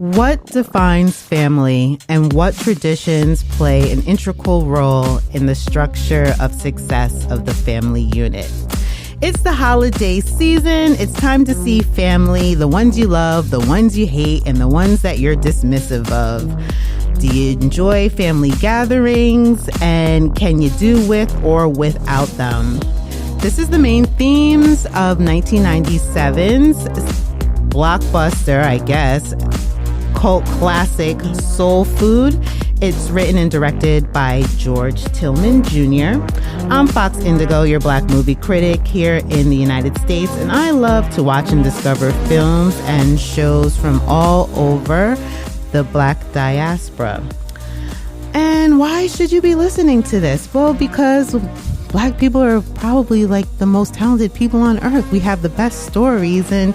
What defines family and what traditions play an integral role in the structure of success of the family unit? It's the holiday season. It's time to see family, the ones you love, the ones you hate, and the ones that you're dismissive of. Do you enjoy family gatherings, and can you do with or without them? This is the main themes of 1997's blockbuster, I guess, cult classic Soul Food. It's written and directed by George Tillman Jr. I'm Fox Indigo, your black movie critic here in the United States, and I love to watch and discover films and shows from all over the black diaspora. And why should you be listening to this? Well, because black people are probably like the most talented people on earth. We have the best stories, and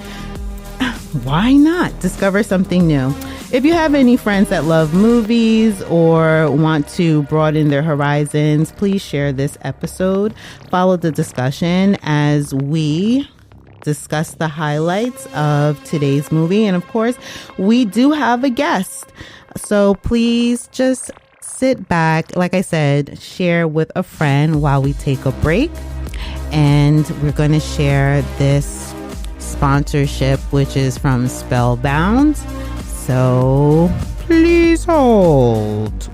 why not discover something new? If you have any friends that love movies or want to broaden their horizons, please share this episode. Follow the discussion as we discuss the highlights of today's movie. And of course, we do have a guest. So please just sit back. Like I said, share with a friend while we take a break. And we're going to share this sponsorship, which is from Spellbound. So please hold.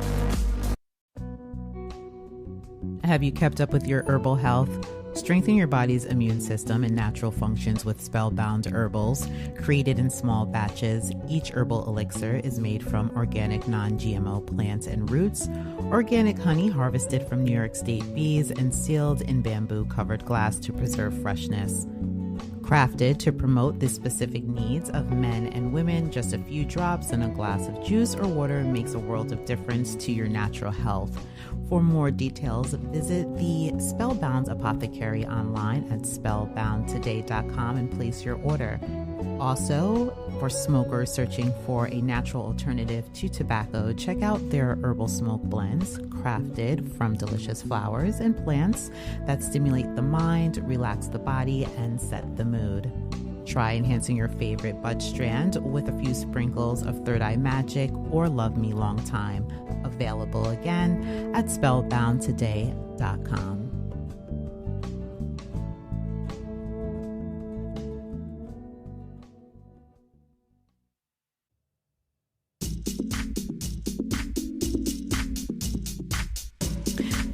Have you kept up with your herbal health? Strengthen your body's immune system and natural functions with Spellbound herbals. Created in small batches, each herbal elixir is made from organic non-GMO plants and roots, organic honey harvested from New York State bees, and sealed in bamboo-covered glass to preserve freshness. Crafted to promote the specific needs of men and women, just a few drops in a glass of juice or water makes a world of difference to your natural health. For more details, visit the Spellbound Apothecary online at spellboundtoday.com and place your order. Also, for smokers searching for a natural alternative to tobacco, check out their herbal smoke blends, crafted from delicious flowers and plants that stimulate the mind, relax the body, and set the mood. Try enhancing your favorite bud strand with a few sprinkles of Third Eye Magic or Love Me Long Time. Available again at spellboundtoday.com.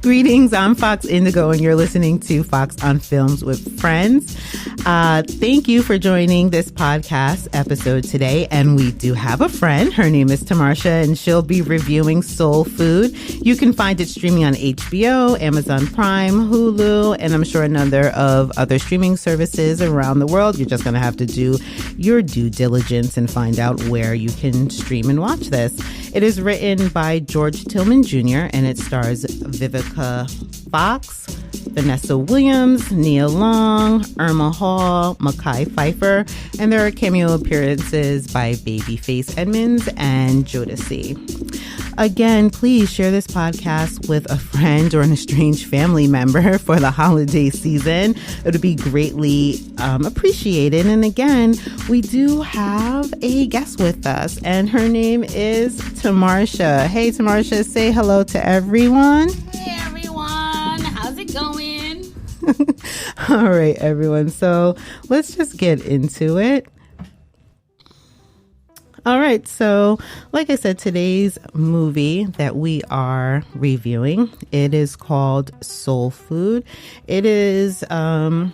Greetings, I'm Fox Indigo, and you're listening to Fox on Films with Friends. Thank you for joining this podcast episode today. And we do have a friend. Her name is Tamarsha, and she'll be reviewing Soul Food. You can find it streaming on HBO, Amazon Prime, Hulu, and I'm sure a number of other streaming services around the world. You're just going to have to do your due diligence and find out where you can stream and watch this. It is written by George Tillman Jr., and it stars Vivica Fox, Vanessa Williams, Nia Long, Irma Hall, Mekhi Phifer, and there are cameo appearances by Babyface Edmonds and Jodeci. Again, please share this podcast with a friend or an estranged family member for the holiday season. It would be greatly appreciated. And again, we do have a guest with us, and her name is Tamarsha. Hey, Tamarsha, say hello to everyone. Hey, everyone. How's it going? All right, everyone. So let's just get into it. All right. So like I said, today's movie that we are reviewing, it is called Soul Food. It is, let's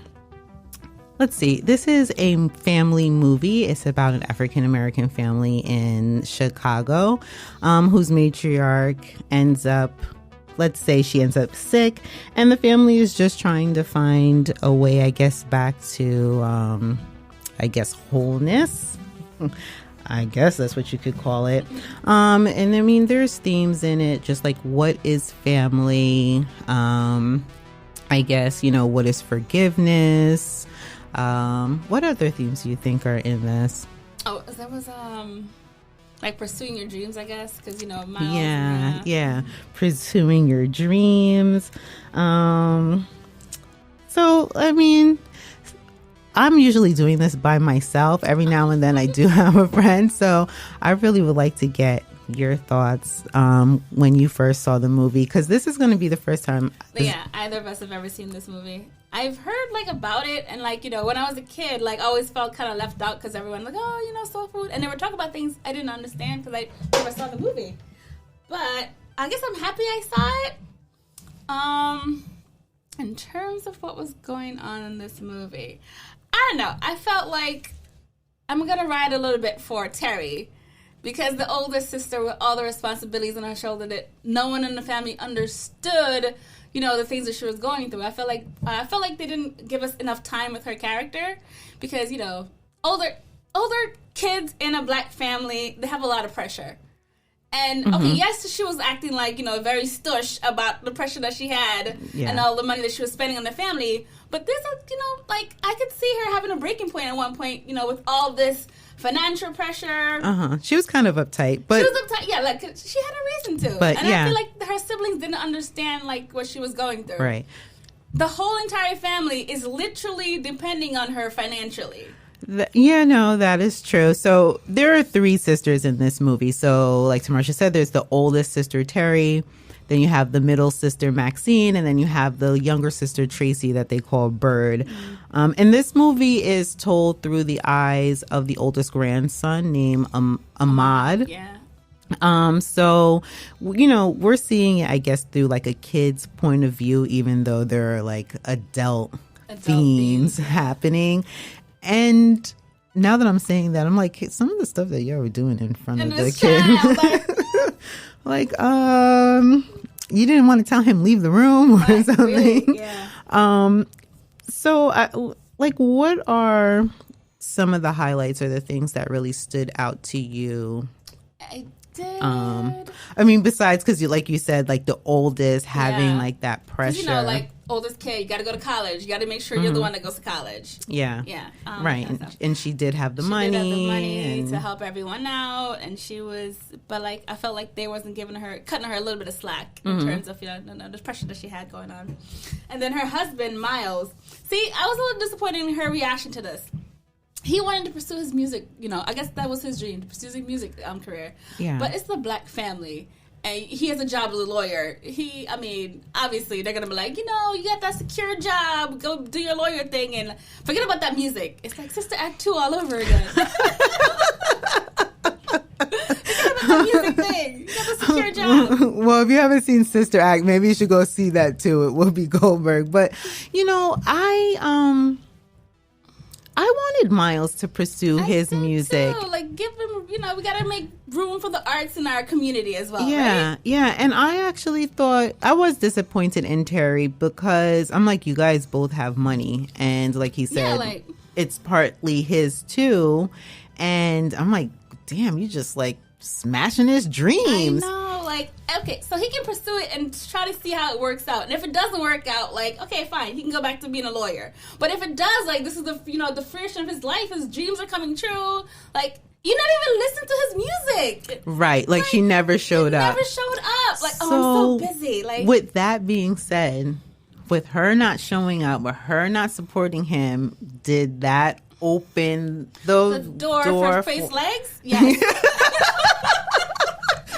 see, this is a family movie. It's about an African-American family in Chicago, whose matriarch ends up, let's say she ends up sick, and the family is just trying to find a way, I guess, back to, wholeness. I guess that's what you could call it. And I mean, there's themes in it, just like what is family? I guess, what is forgiveness? What other themes do you think are in this? Oh, there was like pursuing your dreams, I guess, because Miles. Yeah, pursuing your dreams. So I mean, I'm usually doing this by myself. Every now and then I do have a friend. So I really would like to get your thoughts when you first saw the movie, because this is going to be the first time. Yeah, either of us have ever seen this movie. I've heard like about it, and like, you know, when I was a kid, like I always felt kind of left out because everyone like, oh, you know, soul food, and they were talking about things I didn't understand because I never saw the movie. But I guess I'm happy I saw it. In terms of what was going on in this movie, I don't know. I felt like I'm gonna ride a little bit for Terry. Because the older sister with all the responsibilities on her shoulder that no one in the family understood, you know, the things that she was going through. I felt like they didn't give us enough time with her character because, you know, older kids in a black family, they have a lot of pressure. And, okay, yes, she was acting like, you know, very stush about the pressure that she had and all the money that she was spending on the family. But there's a, you know, like, I could see her having a breaking point at one point, you know, with all this financial pressure. She was kind of uptight. But she was uptight, yeah, like, she had a reason to. But, and I feel like her siblings didn't understand, like, what she was going through. Right. The whole entire family is literally depending on her financially. That is true. So there are 3 sisters in this movie. So like Tamarsha said, there's the oldest sister, Terry. Then you have the middle sister, Maxine. And then you have the younger sister, Tracy, that they call Bird. And this movie is told through the eyes of the oldest grandson named Ahmad. Yeah. So, you know, we're seeing it, I guess, through like a kid's point of view, even though there are like adult themes happening. And now that I'm saying that, I'm like, some of the stuff that y'all were doing in front of the kid, like, you didn't want to tell him leave the room or something. Really? Yeah. So, like, what are some of the highlights or the things that really stood out to you? I did. I mean, besides, because like you said, like the oldest having like that pressure. You know, like oldest kid, you got to go to college. You got to make sure you're the one that goes to college. Yeah. Yeah. Right. And she did have the money. She did have the money to help everyone out. And she was, but like, I felt like they wasn't cutting her a little bit of slack in terms of, you know, the pressure that she had going on. And then her husband, Miles. See, I was a little disappointed in her reaction to this. He wanted to pursue his music, you know, I guess that was his dream, to pursue his music career. Yeah. But it's the black family, and he has a job as a lawyer. I mean, obviously, they're going to be like, you know, you got that secure job, go do your lawyer thing, and forget about that music. It's like Sister Act 2 all over again. Music thing. You got a secure job. Well, if you haven't seen Sister Act, maybe you should go see that too. It will be Goldberg. But, you know, I wanted Miles to pursue his music. Too. Like, give him, you know, we got to make room for the arts in our community as well. Yeah, right? Yeah. And I actually thought, I was disappointed in Terry because I'm like, you guys both have money. And like he said, it's partly his too. And I'm like, damn, you just like smashing his dreams. I know, like, okay, so he can pursue it and try to see how it works out. And if it doesn't work out, like, okay, fine, he can go back to being a lawyer. But if it does, like, this is the, you know, the fruition of his life, his dreams are coming true. Like, you not even listen to his music. Right, like she never showed up. Never showed up. Like, oh, I'm so busy. Like, with that being said, with her not showing up, with her not supporting him, did that open the door for face legs? Yes.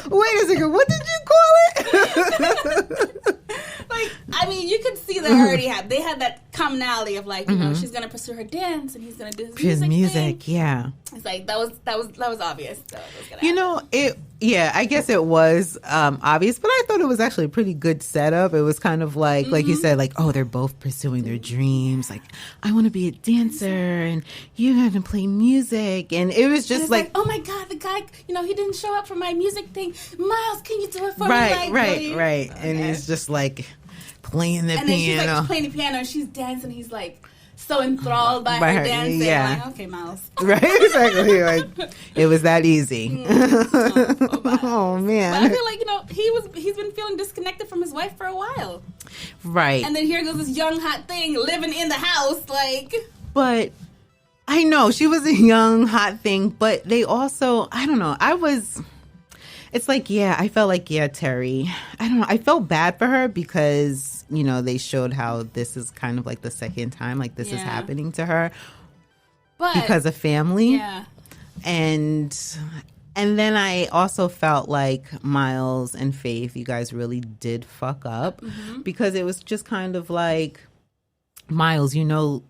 Wait a second, what did you call it? Like, I mean, you could see they already had. They had that commonality of like, you know, she's gonna pursue her dance and he's gonna do his music thing. Yeah. It's like that was obvious. So you know, I guess it was obvious, but I thought it was actually a pretty good setup. It was kind of like you said, like, oh, they're both pursuing their dreams. Like, I want to be a dancer, and you have to play music, and it was just like, oh my God, the guy, you know, he didn't show up for my music thing. Miles, can you do it for me? Right. Okay. And he's just like playing the piano. And then she's like playing the piano, and she's dancing. He's like so enthralled by her dancing. Yeah. Like, okay, Miles. Right, exactly. Like, it was that easy. Oh man. But I feel like, you know, he's been feeling disconnected from his wife for a while. Right. And then here goes this young hot thing living in the house, like. But I know she was a young hot thing, but they also, I don't know. It's like, I felt like, Terry, I don't know. I felt bad for her because, you know, they showed how this is kind of like the second time like this is happening to her. because of family. Yeah. And then I also felt like Miles and Faith, you guys really did fuck up because it was just kind of like, Miles, you know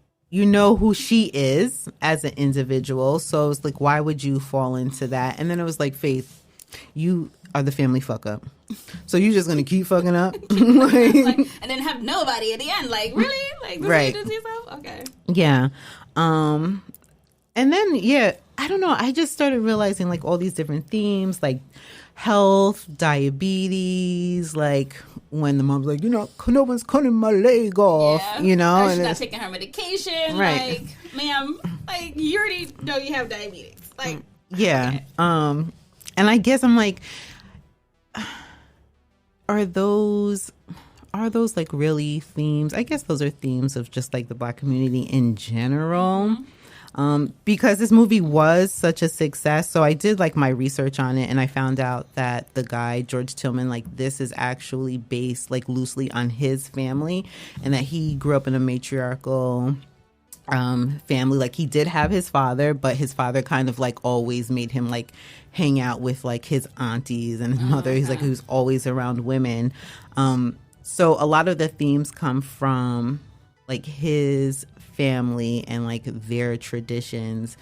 who she is as an individual. So it's like, why would you fall into that? And then it was like, Faith, you are the family fuck up. So you're just going to keep fucking up? And then have nobody at the end. Like, really? Like, this right. is what you do to yourself? Okay. Yeah. And then, I don't know. I just started realizing like all these different themes, like health, diabetes, like when the mom's like, no one's cutting my leg off, Or and she's not taking her medication. Right. Like, ma'am, like you already know you have diabetes. Like, yeah. Okay. And I guess I'm like, are those like really themes? I guess those are themes of just like the Black community in general. Because this movie was such a success. So I did like my research on it and I found out that the guy, George Tillman, like this is actually based like loosely on his family and that he grew up in a matriarchal family. Like he did have his father, but his father kind of like always made him like hang out with like his aunties and his mother. He's like, he was always around women. So a lot of the themes come from like his family and like their traditions.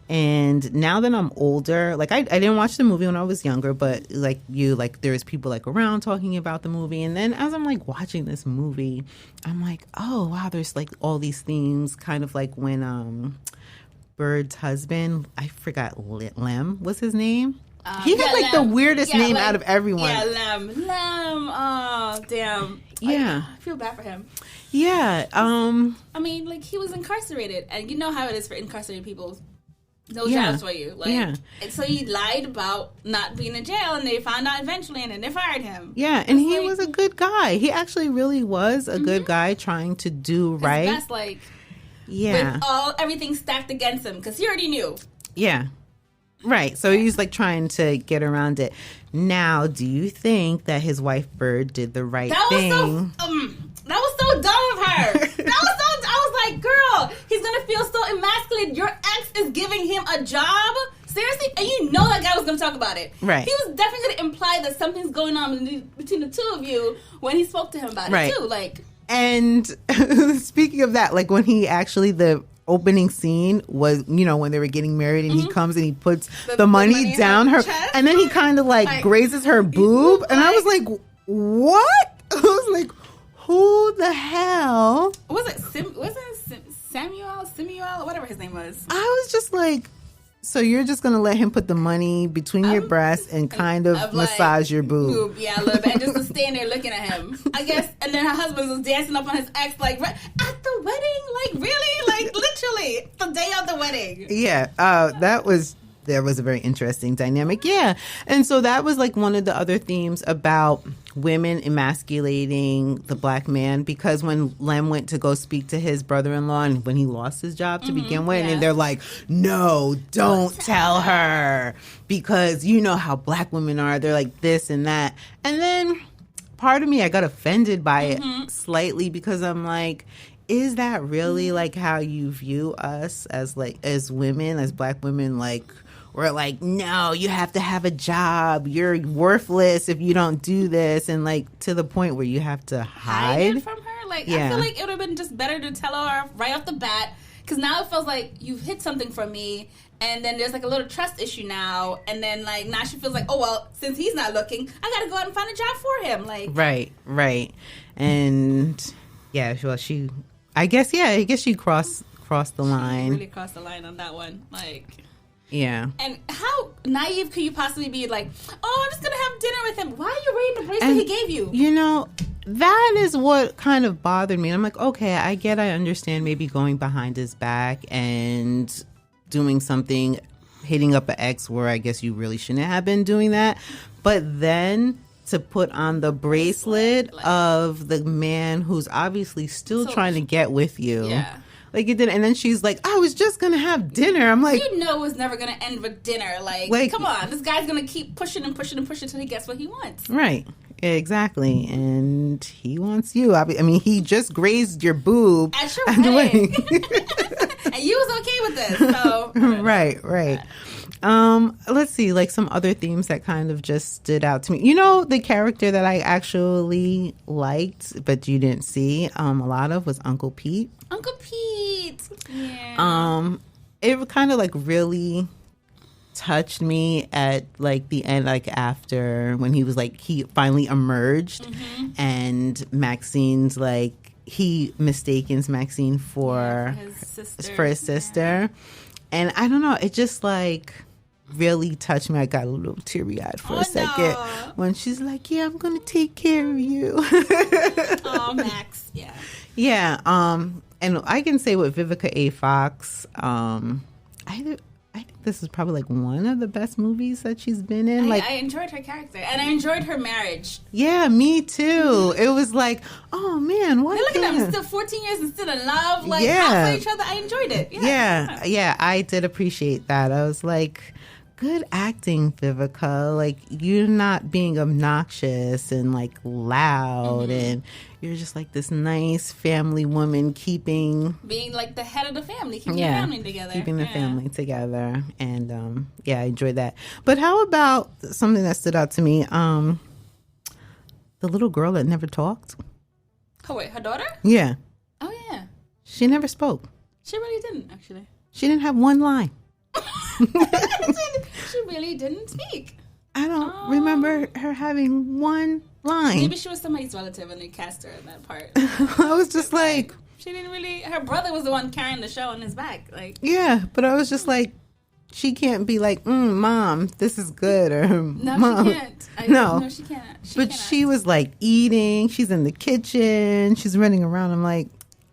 And now that I'm older, like I didn't watch the movie when I was younger, but like there's people like around talking about the movie. And then as I'm like watching this movie, I'm like, oh wow, there's like all these themes, kind of like when Bird's husband, I forgot, Lem was his name. He had like Lem. the weirdest name out of everyone. Yeah, Lem. Oh, damn. Yeah. I feel bad for him. Yeah. I mean, like, he was incarcerated. And you know how it is for incarcerated people. No jobs for you. Like, and so he lied about not being in jail, and they found out eventually, and then they fired him. Yeah, and he was a good guy. He actually really was a good guy trying to do right. His best, like, with everything stacked against him, because he already knew. Yeah. Right. So he's like trying to get around it. Now, do you think that his wife Bird did the right thing? That was so dumb of her. I was like, girl, he's going to feel so emasculated. Your ex is giving him a job? Seriously? And you know that guy was going to talk about it. Right. He was definitely going to imply that something's going on between the two of you when he spoke to him about it, too. Like, and speaking of that, like when he actually, the opening scene was, when they were getting married and he comes and he puts the money down her chest, and then he kind of like grazes her boob, and I was like, what? I was like, who the hell? Was it Samuel, whatever his name was? I was just like, so you're just going to let him put the money between your breasts and kind of massage your boob? Yeah, a little bit. And just to stand there looking at him, I guess. And then her husband was dancing up on his ex, like, at the wedding? Like, really? Like, literally, the day of the wedding. Yeah, there was a very interesting dynamic. Yeah. And so that was like one of the other themes about women emasculating the Black man, because when Lem went to go speak to his brother-in-law and when he lost his job to begin with, and they're like, no, don't tell her, because you know how Black women are. They're like this and that. And then part of me, I got offended by it slightly, because I'm like, is that really like how you view us as women, as Black women? Like, we're like, no, you have to have a job. You're worthless if you don't do this. And like to the point where you have to hide it from her. Like, I feel like it would have been just better to tell her right off the bat. Because now it feels like you've hid something from me. And then there's like a little trust issue now. And then like now she feels like, oh, well, since he's not looking, I got to go out and find a job for him. Like, Right. And yeah, well, I guess she crossed the line. She really crossed the line on that one. Like, yeah. And how naive could you possibly be? Like, oh, I'm just going to have dinner with him. Why are you wearing the bracelet he gave you? That is what kind of bothered me. I'm like, okay, I understand maybe going behind his back and doing something, hitting up an ex where I guess you really shouldn't have been doing that. But then to put on the bracelet of the man who's obviously still trying to get with you. Yeah. Like it did, and then she's like, "I was just gonna have dinner." I'm like, you know, it was never gonna end with dinner. Like, come on, this guy's gonna keep pushing and pushing and pushing until he gets what he wants. Right, exactly, and he wants you. I mean, he just grazed your boob at your wedding. And you was okay with this, so. Right. Let's see, like some other themes that kind of just stood out to me. You know, the character that I actually liked, but you didn't see a lot of was Uncle Pete. Uncle Pete. Yeah. It kind of like really touched me at like the end, like after when he was like, he finally emerged and Maxine's like, he mistakens Maxine for his sister. And I don't know, it just like really touched me. I got a little teary-eyed for a second when she's like, yeah, I'm gonna take care of you. Oh, Max. Yeah. And I can say with Vivica A. Fox, I think this is probably like one of the best movies that she's been in. I enjoyed her character, and I enjoyed her marriage. Yeah, me too. It was like, oh man, why? Look at them, still 14 years and still in love, like out for each other. I enjoyed it. Yeah, I did appreciate that. I was like, good acting, Vivica. Like, you're not being obnoxious and like loud, and you're just like this nice family woman being like the head of the family, keeping the family together. Keeping the family together. And I enjoyed that. But how about something that stood out to me? The little girl that never talked. Oh wait, her daughter? Yeah. Oh yeah. She never spoke. She really didn't, actually. She didn't have one line. She really didn't speak. I don't remember her having one line. Maybe she was somebody's relative and they cast her in that part. I was just like, she didn't really. Her brother was the one carrying the show on his back. Like, yeah, but I was just like, she can't be like, Mom, this is good, or no, Mom, she can't. No, she can't. She was like eating. She's in the kitchen. She's running around. I'm like,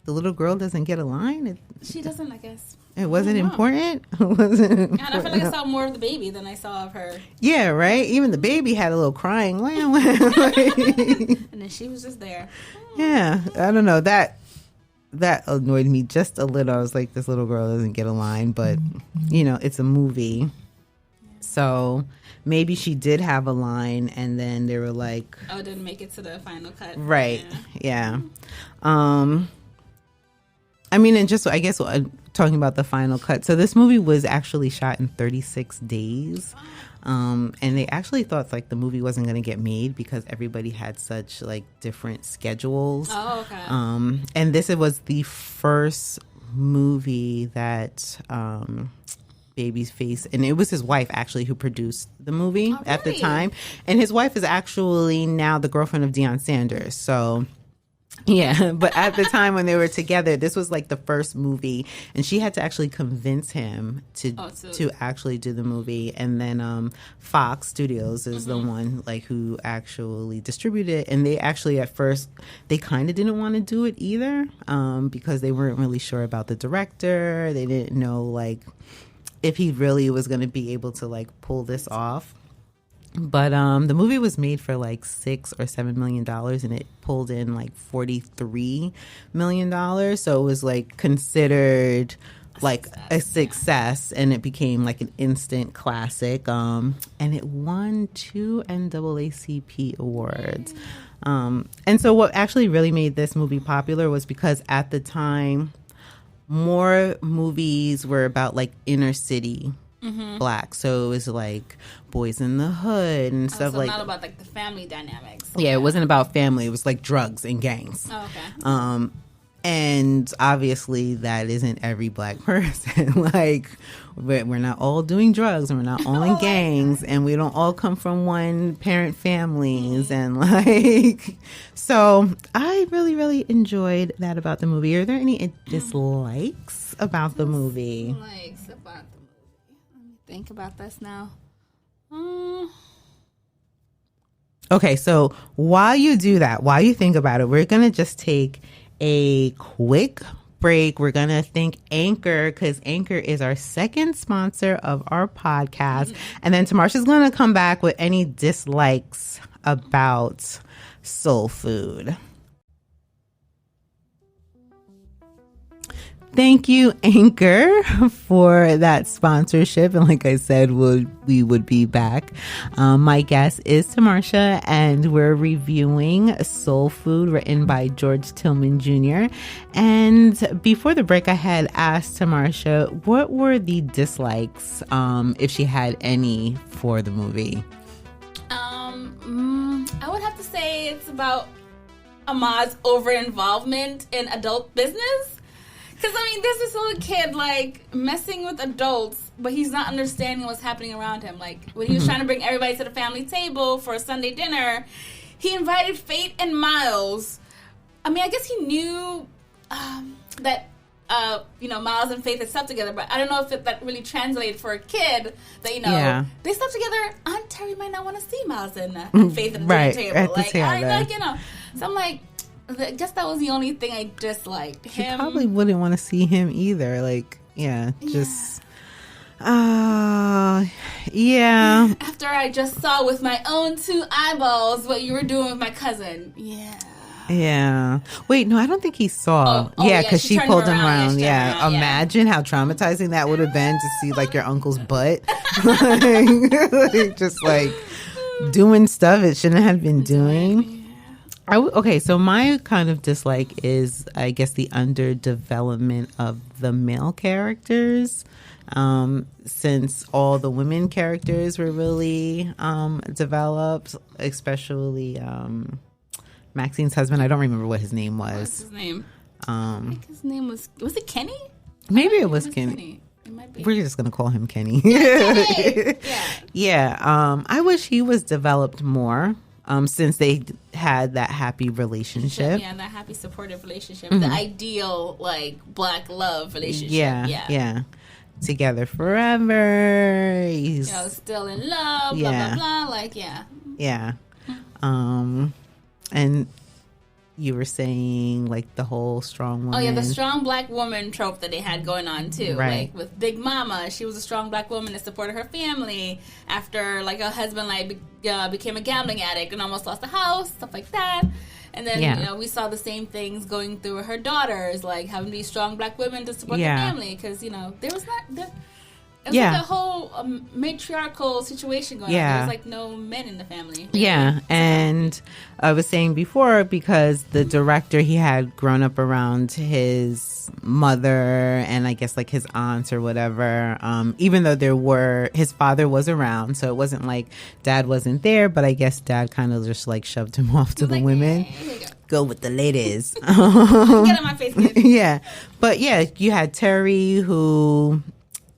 the little girl doesn't get a line. She doesn't, I guess. It wasn't important. It wasn't important. And I feel like I saw more of the baby than I saw of her. Yeah, right. Even the baby had a little crying. And then she was just there. Yeah, I don't know, that annoyed me just a little. I was like, this little girl doesn't get a line, but you know, it's a movie, so maybe she did have a line, and then they were like, oh, it didn't make it to the final cut. Right. Yeah. I mean, and just, I guess, talking about the final cut. So this movie was actually shot in 36 days. And they actually thought like the movie wasn't going to get made because everybody had such like different schedules. Oh, okay. And this was the first movie that Babyface, and it was his wife actually who produced the movie at the time. And his wife is actually now the girlfriend of Deion Sanders. So yeah, but at the time when they were together, this was like the first movie, and she had to actually convince him to actually do the movie. And then Fox Studios is the one like who actually distributed it, and they actually at first they kind of didn't want to do it either because they weren't really sure about the director. They didn't know like if he really was going to be able to like pull this off. But the movie was made for like $6 or $7 million, and it pulled in like $43 million. So it was like considered like a success, and it became like an instant classic. And it won 2 NAACP awards. And so what actually really made this movie popular was because at the time, more movies were about like inner city Black, so it was like Boys in the Hood and stuff like. Not about like the family dynamics. Yeah, it wasn't about family. It was like drugs and gangs. Oh, okay. And obviously that isn't every Black person. Like, we're not all doing drugs, and we're not all in gangs, and we don't all come from one parent families, and like. So I really, really enjoyed that about the movie. Are there any dislikes about the movie? Dislikes about the movie. Let me think about this now. Okay, so while you do that, while you think about it, we're gonna just take a quick break. We're going to thank Anchor, because Anchor is our second sponsor of our podcast. And then Tamarsha's going to come back with any dislikes about soul food. Thank you, Anchor, for that sponsorship. And like I said, we would be back. My guest is Tamarsha, and we're reviewing Soul Food, written by George Tillman Jr. And before the break, I had asked Tamarsha, what were the dislikes, if she had any, for the movie? I would have to say it's about Ahmad's over-involvement in adult business. Because, I mean, there's this little kid, like, messing with adults, but he's not understanding what's happening around him. Like, when he was trying to bring everybody to the family table for a Sunday dinner, he invited Faith and Miles. I mean, I guess he knew that, Miles and Faith had slept together, but I don't know if that really translated for a kid that, they slept together. Aunt Terry might not want to see Miles and Faith at the dinner table. At the like, table. So I'm like, I guess that was the only thing I disliked. She probably wouldn't want to see him either. Like, just... yeah. After I just saw with my own two eyeballs what you were doing with my cousin. Yeah. Wait, no, I don't think he saw. Because she pulled him around. Imagine how traumatizing that would have been to see, like, your uncle's butt. Just, like, doing stuff it shouldn't have been doing. So my kind of dislike is, I guess, the underdevelopment of the male characters. Since all the women characters were really developed, especially Maxine's husband. I don't remember what his name was. What's his name? I think his name was it Kenny? Maybe it was Kenny. It might be. We're just gonna call him Kenny. Kenny! I wish he was developed more. Since they had that happy relationship. Yeah, that happy supportive relationship. The ideal, like, black love relationship. Yeah. Together forever. He's still in love, blah, blah, blah. Like, Yeah. And you were saying, like, the whole strong woman. Oh, yeah, the strong black woman trope that they had going on, too. Right. Like, with Big Mama, she was a strong black woman that supported her family after, like, her husband, like, became a gambling addict and almost lost the house, stuff like that. And then, we saw the same things going through her daughters, like, having these strong black women to support their family. Because, there was not... It was like a whole matriarchal situation going on. There was like no men in the family. Yeah, and I was saying before, because the director, he had grown up around his mother and I guess like his aunts or whatever, even though his father was around, so it wasn't like dad wasn't there, but I guess dad kind of just like shoved him off to the women. Hey, go with the ladies. Get on my face, kid. Yeah, but you had Terry, who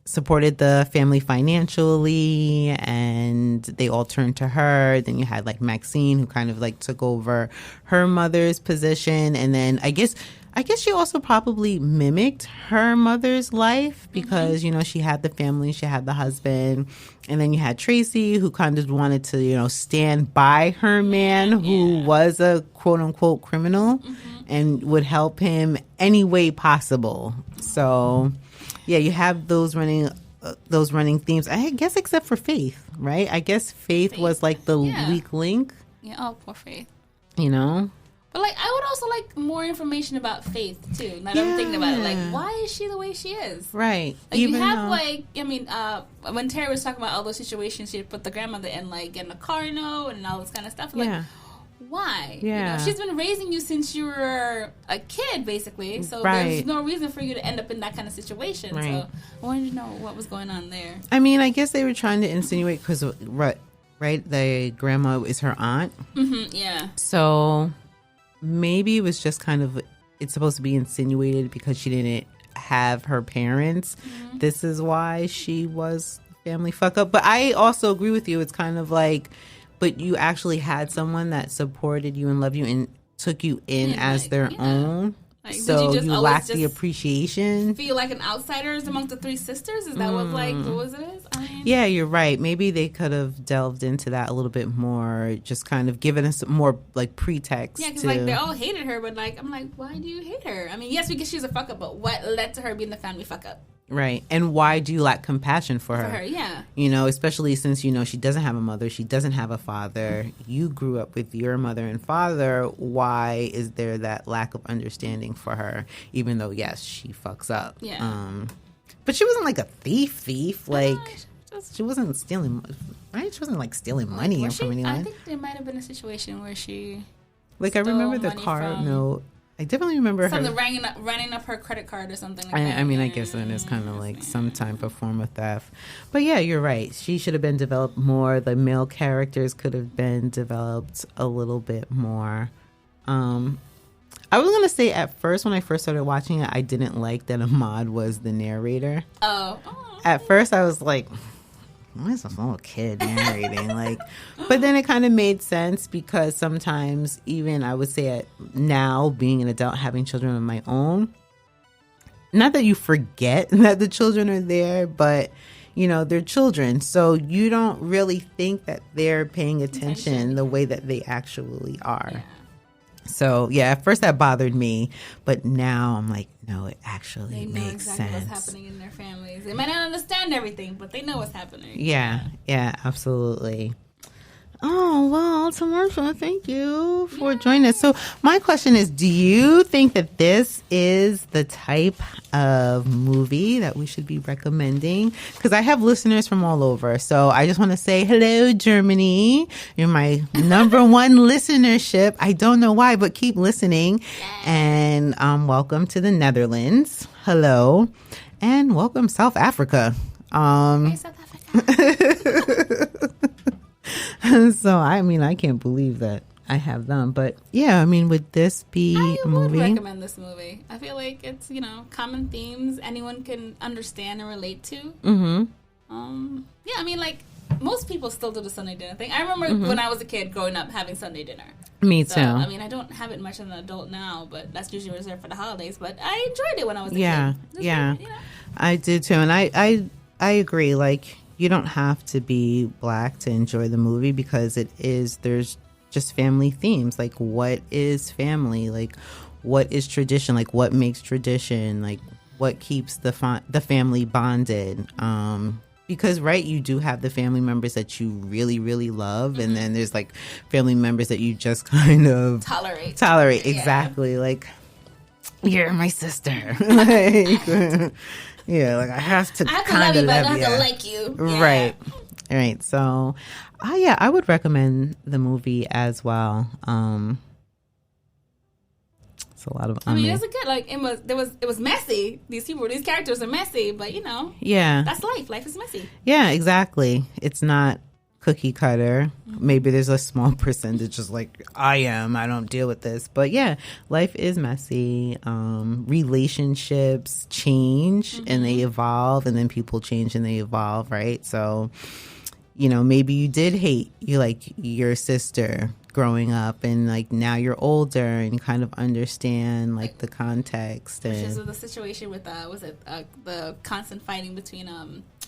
supported the family financially, and they all turned to her. Then you had like Maxine, who kind of like took over her mother's position, and then I guess she also probably mimicked her mother's life because she had the family, she had the husband, and then you had Tracy, who kind of wanted to stand by her man, who was a quote unquote criminal, and would help him any way possible. So yeah, you have those running themes, I guess, except for Faith, right? I guess Faith was like the weak link. Yeah, oh, poor Faith. But like, I would also like more information about Faith too. Now that I'm thinking about it, like, why is she the way she is? Right. Like, you have when Terry was talking about all those situations, she put the grandmother in, like, getting a car note and all this kind of stuff. Like, why? Yeah. She's been raising you since you were a kid, basically. So there's no reason for you to end up in that kind of situation. Right. So I wanted to know what was going on there. I mean, I guess they were trying to insinuate because, right, the grandma is her aunt. Yeah. So maybe it was just kind of, it's supposed to be insinuated because she didn't have her parents. This is why she was family fuck up. But I also agree with you. It's kind of like, but you actually had someone that supported you and loved you and took you in as their own. Like, so you lack the appreciation. Feel like an outsider amongst the three sisters? Is that what was it? I mean, Yeah, you're right. Maybe they could have delved into that a little bit more, just kind of given us more like pretext. Yeah, because like they all hated her, but like I'm like, why do you hate her? I mean, yes, because she's a fuck up, but what led to her being the family fuck up? Right. And why do you lack compassion for her? For her, yeah. You know, especially since, you know, she doesn't have a mother. She doesn't have a father. You grew up with your mother and father. Why is there that lack of understanding for her? Even though, yes, she fucks up. Yeah. But she wasn't like a thief. Like, she wasn't stealing, right? She wasn't like stealing money from anyone. I think there might have been a situation where she. Like, I remember the car note. I definitely remember something running up her credit card or something like that. I mean, I guess that is kind of like some type of form of theft. But yeah, you're right. She should have been developed more. The male characters could have been developed a little bit more. I was going to say at first, when I first started watching it, I didn't like that Ahmad was the narrator. Oh. At first, I was like, why is this little kid narrating? Like, but then it kind of made sense because sometimes, even I would say now, being an adult, having children of my own, not that you forget that the children are there, but you know, they're children, so you don't really think that they're paying attention the way that they actually are. Yeah. So, yeah, at first that bothered me, but now I'm like, no, it actually makes sense. They know exactly what's happening in their families. They might not understand everything, but they know what's happening. Yeah, absolutely. Oh, well, Tamarsha, thank you for joining us. So my question is, do you think that this is the type of movie that we should be recommending? Because I have listeners from all over. So I just want to say hello, Germany. You're my number one listenership. I don't know why, but keep listening. And welcome to the Netherlands. Hello. And welcome, South Africa. Hey, South Africa. So, I mean, I can't believe that I have them. But, yeah, I mean, would this be a movie? I would recommend this movie. I feel like it's, you know, common themes anyone can understand and relate to. Mm-hmm. Yeah, I mean, like, most people still do the Sunday dinner thing. I remember when I was a kid growing up having Sunday dinner. Me too. I mean, I don't have it much as an adult now, but that's usually reserved for the holidays. But I enjoyed it when I was a kid. Yeah. You know? I did too. And I agree. Like, you don't have to be Black to enjoy the movie because there's just family themes. Like, what is family? Like, what is tradition? Like, what makes tradition? Like, what keeps the family bonded? Because, right, you do have the family members that you really, really love. And then there's, like, family members that you just kind of tolerate. Exactly. Like, you're my sister. Like, yeah, like I have to kind of love you, but I have to like you. Yeah. Right. So, I would recommend the movie as well. It's a lot of. I mean, it was good. Like it was messy. These characters are messy, but you know, that's life. Life is messy. Yeah, exactly. It's not cookie cutter. Maybe there's a small percentage just like I don't deal with this, but yeah, life is messy. Relationships change and they evolve, and then people change and they evolve, right? So, you know, maybe you did hate your sister growing up, and like now you're older and you kind of understand like the context. Which is the situation with the constant fighting between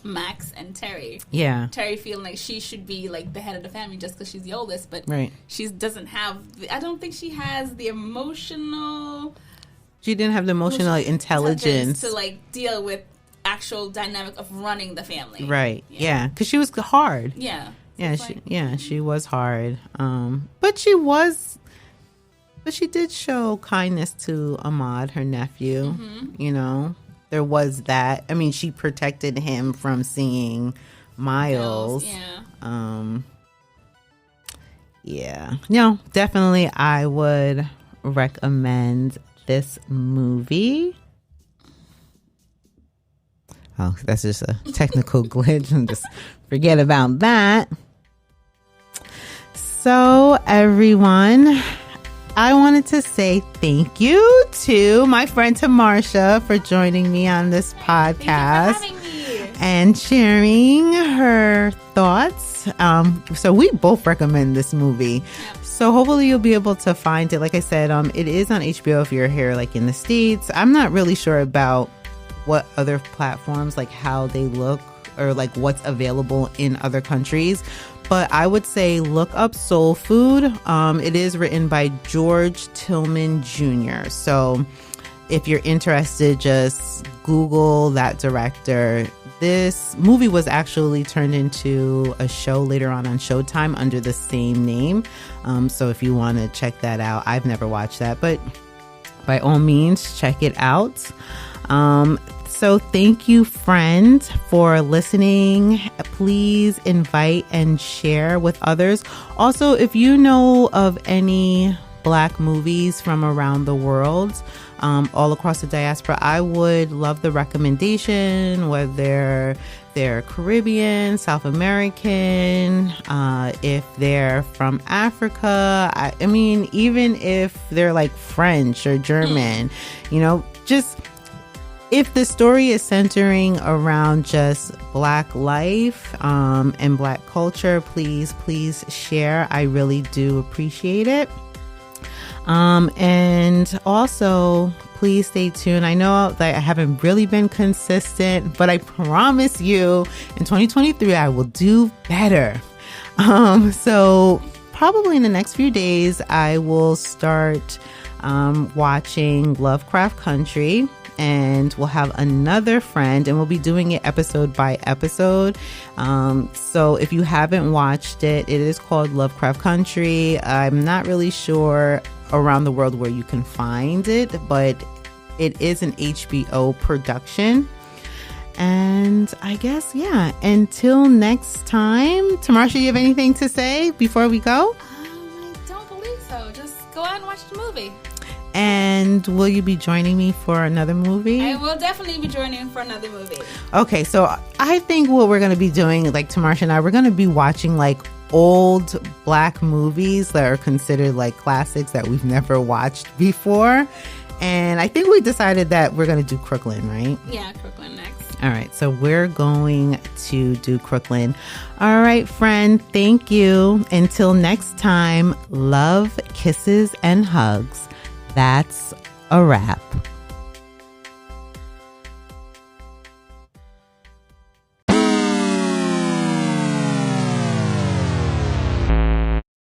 Max and Terry. Yeah. Terry feeling like she should be like the head of the family just because she's the oldest, but she doesn't have. I don't think she has the emotional. She didn't have the emotional intelligence to like deal with actual dynamic of running the family. Right. Yeah. Because she was hard. Yeah. Yeah. She was hard. But she did show kindness to Ahmad, her nephew. You know. There was that. I mean, she protected him from seeing Miles. Yeah. Yeah. No, definitely I would recommend this movie. Oh, that's just a technical glitch. And just forget about that. So, everyone, I wanted to say thank you to my friend Tamarsha for joining me on this podcast and sharing her thoughts. So we both recommend this movie. So hopefully you'll be able to find it. Like I said, it is on HBO if you're here like in the States. I'm not really sure about what other platforms, like how they look or like what's available in other countries. But I would say look up Soul Food. It is written by George Tillman Jr. So if you're interested, just Google that director. This movie was actually turned into a show later on Showtime under the same name. So if you want to check that out, I've never watched that, but by all means, check it out. So thank you, friend, for listening. Please invite and share with others. Also, if you know of any Black movies from around the world, all across the diaspora, I would love the recommendation, whether they're Caribbean, South American, if they're from Africa. I mean, even if they're like French or German, just if the story is centering around just Black life and Black culture, please share. I really do appreciate it. And also, please stay tuned. I know that I haven't really been consistent, but I promise you in 2023, I will do better. So probably in the next few days, I will start watching Lovecraft Country. And we'll have another friend, and we'll be doing it episode by episode. So if you haven't watched it, it is called Lovecraft Country. I'm not really sure around the world where you can find it, but it is an HBO production. And I guess, until next time, Tamarsha, you have anything to say before we go? I don't believe so. Just go out and watch the movie. And will you be joining me for another movie? I will definitely be joining you for another movie. Okay, so I think what we're going to be doing, like Tamarsha and I, we're going to be watching like old Black movies that are considered like classics that we've never watched before. And I think we decided that we're going to do Crooklyn, right? Yeah, Crooklyn next. All right, so we're going to do Crooklyn. All right, friend, thank you. Until next time, love, kisses, and hugs. That's a wrap.